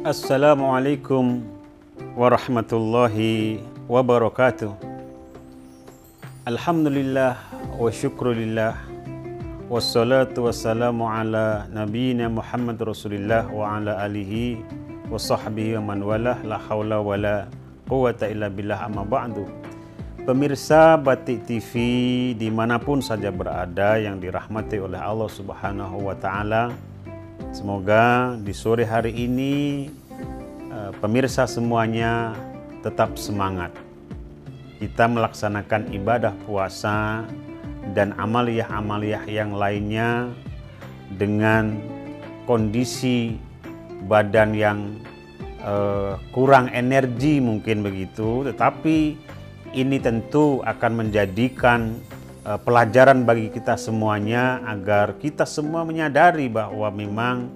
Assalamualaikum warahmatullahi wabarakatuh. Alhamdulillah wa syukrulillah wassalatu wassalamu ala nabiyina Muhammad Rasulillah wa ala alihi wa sahbihi wa man walah, la hawla wa la quwata illa billah, amma ba'du. Pemirsa Batik TV dimanapun saja berada yang dirahmati oleh Allah Subhanahu wa Ta'ala, semoga di sore hari ini pemirsa semuanya tetap semangat. Kita melaksanakan ibadah puasa dan amaliyah-amaliyah yang lainnya dengan kondisi badan yang kurang energi mungkin begitu, tetapi ini tentu akan menjadikan pelajaran bagi kita semuanya agar kita semua menyadari bahwa memang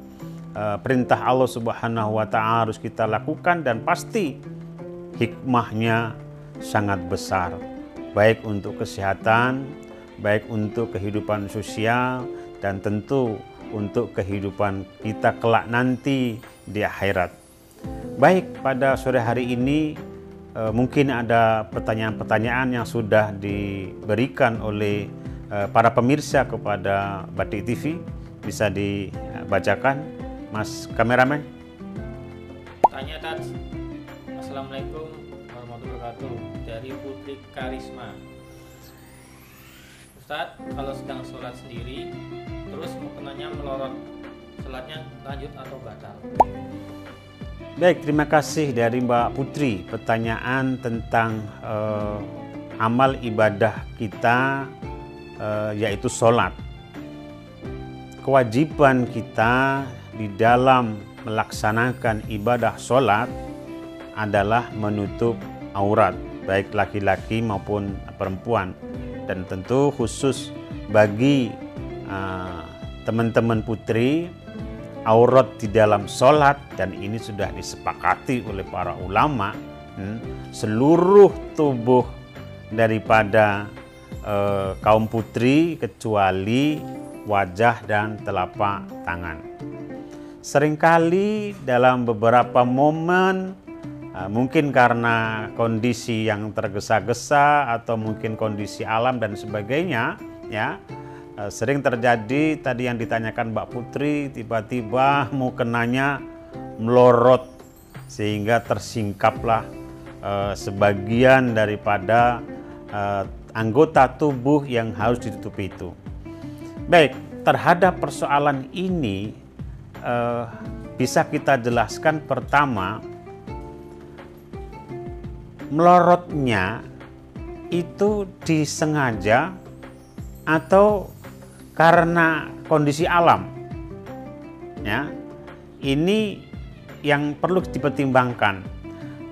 perintah Allah Subhanahu wa Ta'ala harus kita lakukan dan pasti hikmahnya sangat besar, baik untuk kesehatan, baik untuk kehidupan sosial, dan tentu untuk kehidupan kita kelak nanti di akhirat. Baik, pada sore hari ini mungkin ada pertanyaan-pertanyaan yang sudah diberikan oleh para pemirsa kepada Batik TV. Bisa dibacakan, Mas kameramen. Tanya Tats. Assalamualaikum warahmatullahi wabarakatuh. Dari Putri Karisma. Ustadz, kalau sedang sholat sendiri terus mukenanya melorot, sholatnya lanjut atau batal? Baik, terima kasih dari Mbak Putri. Pertanyaan tentang amal ibadah kita yaitu sholat. Kewajiban kita di dalam melaksanakan ibadah sholat adalah menutup aurat, baik laki-laki maupun perempuan. Dan tentu khusus bagi teman-teman putri, aurat di dalam sholat, dan ini sudah disepakati oleh para ulama, seluruh tubuh daripada kaum putri kecuali wajah dan telapak tangan. Seringkali dalam beberapa momen, mungkin karena kondisi yang tergesa-gesa atau mungkin kondisi alam dan sebagainya, ya, sering terjadi tadi yang ditanyakan Mbak Putri, tiba-tiba mukenanya melorot sehingga tersingkaplah sebagian daripada anggota tubuh yang harus ditutupi itu. Baik, terhadap persoalan ini bisa kita jelaskan. Pertama, melorotnya itu disengaja atau karena kondisi alam, ya. Ini yang perlu dipertimbangkan.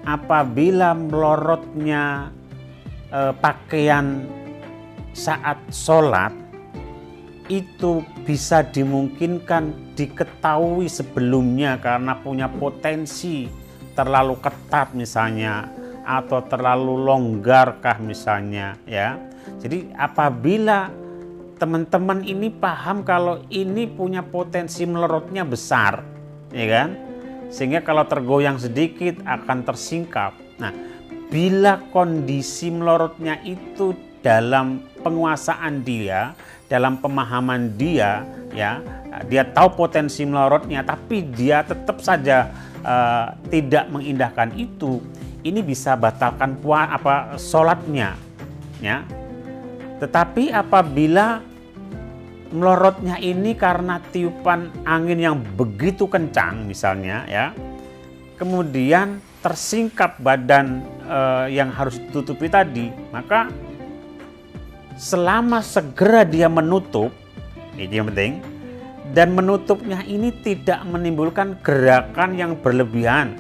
Apabila melorotnya pakaian saat sholat, itu bisa dimungkinkan diketahui sebelumnya karena punya potensi terlalu ketat misalnya, atau terlalu longgarkah misalnya, ya. Jadi apabila teman-teman ini paham kalau ini punya potensi melorotnya besar, ya kan, sehingga kalau tergoyang sedikit akan tersingkap. Nah, bila kondisi melorotnya itu dalam penguasaan dia, dalam pemahaman dia, ya, dia tahu potensi melorotnya, tapi dia tetap saja tidak mengindahkan itu, ini bisa batalkan sholatnya, ya. Tetapi apabila melorotnya ini karena tiupan angin yang begitu kencang misalnya, ya, kemudian tersingkap badan yang harus ditutupi tadi, maka selama segera dia menutup, ini yang penting, dan menutupnya ini tidak menimbulkan gerakan yang berlebihan.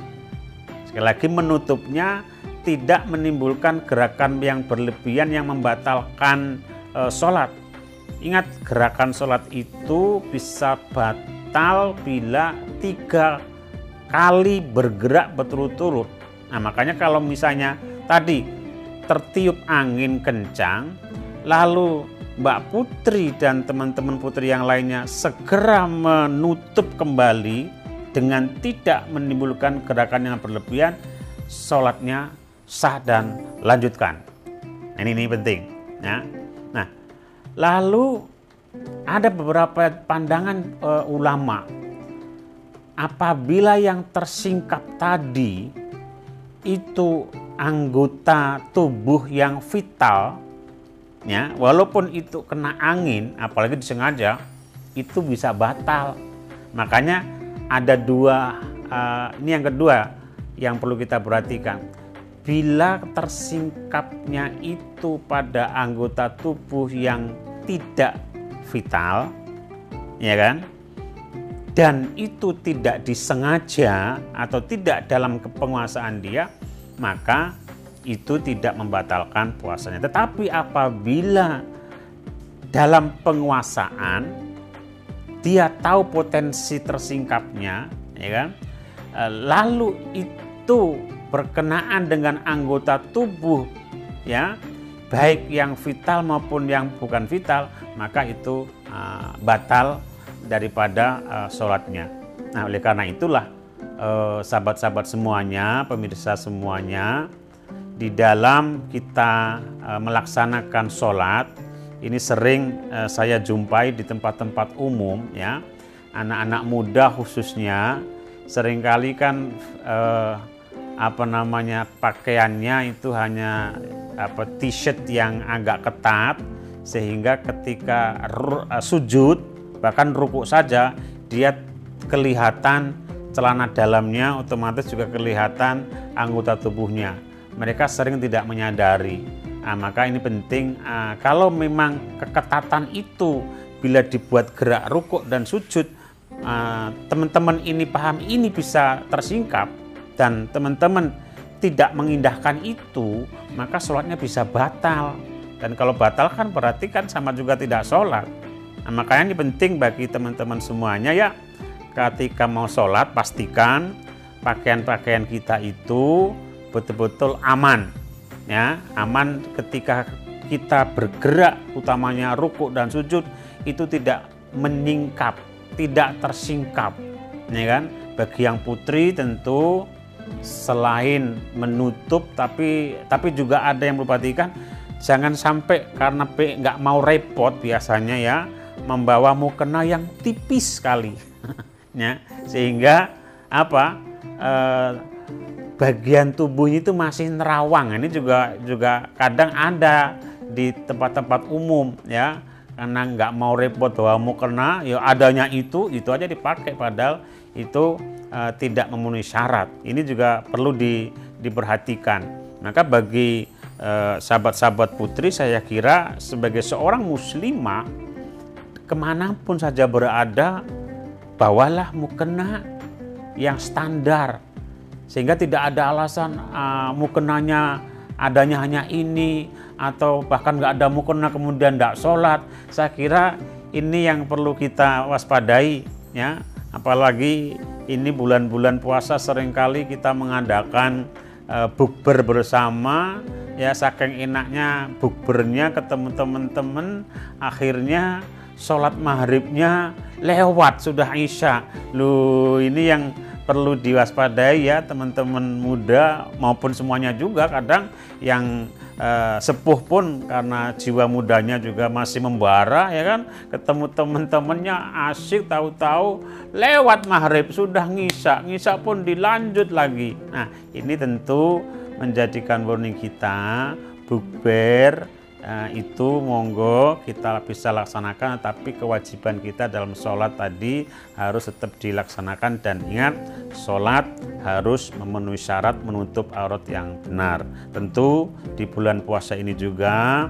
Sekali lagi, menutupnya tidak menimbulkan gerakan yang berlebihan yang membatalkan sholat. Ingat, gerakan sholat itu bisa batal bila 3 kali bergerak berturut-turut. Nah, makanya kalau misalnya tadi tertiup angin kencang, lalu Mbak Putri dan teman-teman putri yang lainnya segera menutup kembali dengan tidak menimbulkan gerakan yang berlebihan, sholatnya sah dan lanjutkan. Ini penting ya. Nah, lalu ada beberapa pandangan ulama, apabila yang tersingkap tadi itu anggota tubuh yang vital ya, walaupun itu kena angin apalagi disengaja, itu bisa batal. Makanya ada dua, ini yang kedua yang perlu kita perhatikan. Bila tersingkapnya itu pada anggota tubuh yang tidak vital, ya kan, dan itu tidak disengaja atau tidak dalam kepenguasaan dia, maka itu tidak membatalkan puasanya. Tetapi apabila dalam penguasaan dia tahu potensi tersingkapnya, ya kan, lalu itu berkenaan dengan anggota tubuh ya, baik yang vital maupun yang bukan vital, maka itu batal daripada sholatnya. Nah, oleh karena itulah sahabat-sahabat semuanya, pemirsa semuanya, di dalam kita melaksanakan sholat ini sering saya jumpai di tempat-tempat umum ya, anak-anak muda khususnya seringkali kan pakaiannya itu hanya t-shirt yang agak ketat, sehingga ketika sujud bahkan rukuk saja dia kelihatan celana dalamnya, otomatis juga kelihatan anggota tubuhnya. Mereka sering tidak menyadari. Nah, maka ini penting, kalau memang keketatan itu bila dibuat gerak rukuk dan sujud, teman-teman ini paham ini bisa tersingkap dan teman-teman tidak mengindahkan itu, maka sholatnya bisa batal. Dan kalau batal kan berarti kan sama juga tidak sholat. Nah, makanya ini penting bagi teman-teman semuanya ya, ketika mau sholat pastikan pakaian-pakaian kita itu betul-betul aman ya, aman ketika kita bergerak, utamanya rukuk dan sujud itu tidak menyingkap, tidak tersingkap ya kan. Bagi yang putri tentu selain menutup tapi juga ada yang perhatikan, jangan sampai karena nggak mau repot biasanya ya, membawa mukena yang tipis sekali ya, sehingga bagian tubuhnya itu masih nerawang. Ini juga kadang ada di tempat-tempat umum ya, karena nggak mau repot bawa mukena, ya adanya itu aja dipakai, padahal itu tidak memenuhi syarat. Ini juga perlu diperhatikan. Maka bagi sahabat-sahabat putri, saya kira sebagai seorang muslimah kemanapun saja berada, bawalah mukena yang standar, sehingga tidak ada alasan mukenanya adanya hanya ini, atau bahkan nggak ada mukena kemudian tidak sholat. Saya kira ini yang perlu kita waspadai ya, apalagi ini bulan-bulan puasa seringkali kita mengadakan bukber bersama ya, saking enaknya bukbernya ketemu teman-teman, akhirnya sholat maghribnya lewat sudah isya. Loh, ini yang perlu diwaspadai ya teman-teman muda maupun semuanya juga. Kadang yang sepuh pun karena jiwa mudanya juga masih membara ya kan, ketemu teman-temannya asyik, tahu-tahu lewat maghrib sudah ngisa pun dilanjut lagi. Nah, ini tentu menjadikan warning kita, bukber itu monggo kita bisa laksanakan, tapi kewajiban kita dalam sholat tadi harus tetap dilaksanakan. Dan ingat, sholat harus memenuhi syarat menutup aurat yang benar. Tentu di bulan puasa ini juga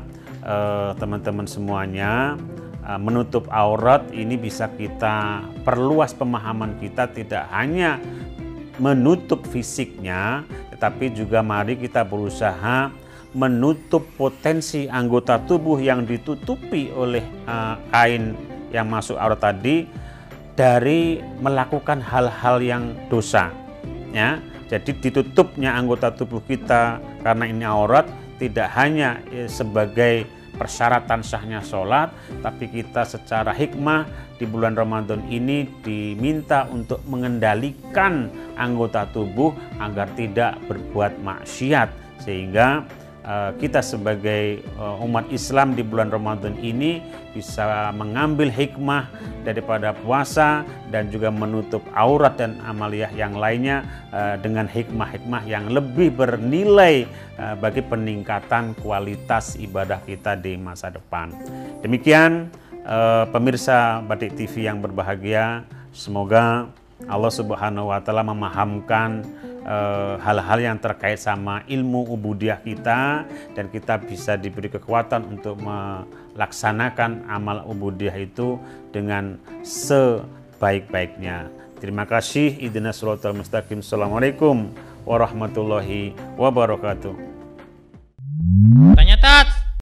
teman-teman semuanya, menutup aurat ini bisa kita perluas pemahaman kita, tidak hanya menutup fisiknya, tetapi juga mari kita berusaha menutup potensi anggota tubuh yang ditutupi oleh kain yang masuk aurat tadi dari melakukan hal-hal yang dosa ya. Jadi ditutupnya anggota tubuh kita karena ini aurat tidak hanya sebagai persyaratan sahnya sholat, tapi kita secara hikmah di bulan Ramadan ini diminta untuk mengendalikan anggota tubuh agar tidak berbuat maksiat, sehingga kita sebagai umat Islam di bulan Ramadan ini bisa mengambil hikmah daripada puasa dan juga menutup aurat dan amaliyah yang lainnya dengan hikmah-hikmah yang lebih bernilai bagi peningkatan kualitas ibadah kita di masa depan. Demikian pemirsa Batik TV yang berbahagia, semoga Allah Subhanahu wa Ta'ala memahamkan hal-hal yang terkait sama ilmu ubudiyah kita, dan kita bisa diberi kekuatan untuk melaksanakan amal ubudiyah itu dengan sebaik-baiknya. Terima kasih. Ihdinas siratal mustaqim. Assalamualaikum warahmatullahi wabarakatuh.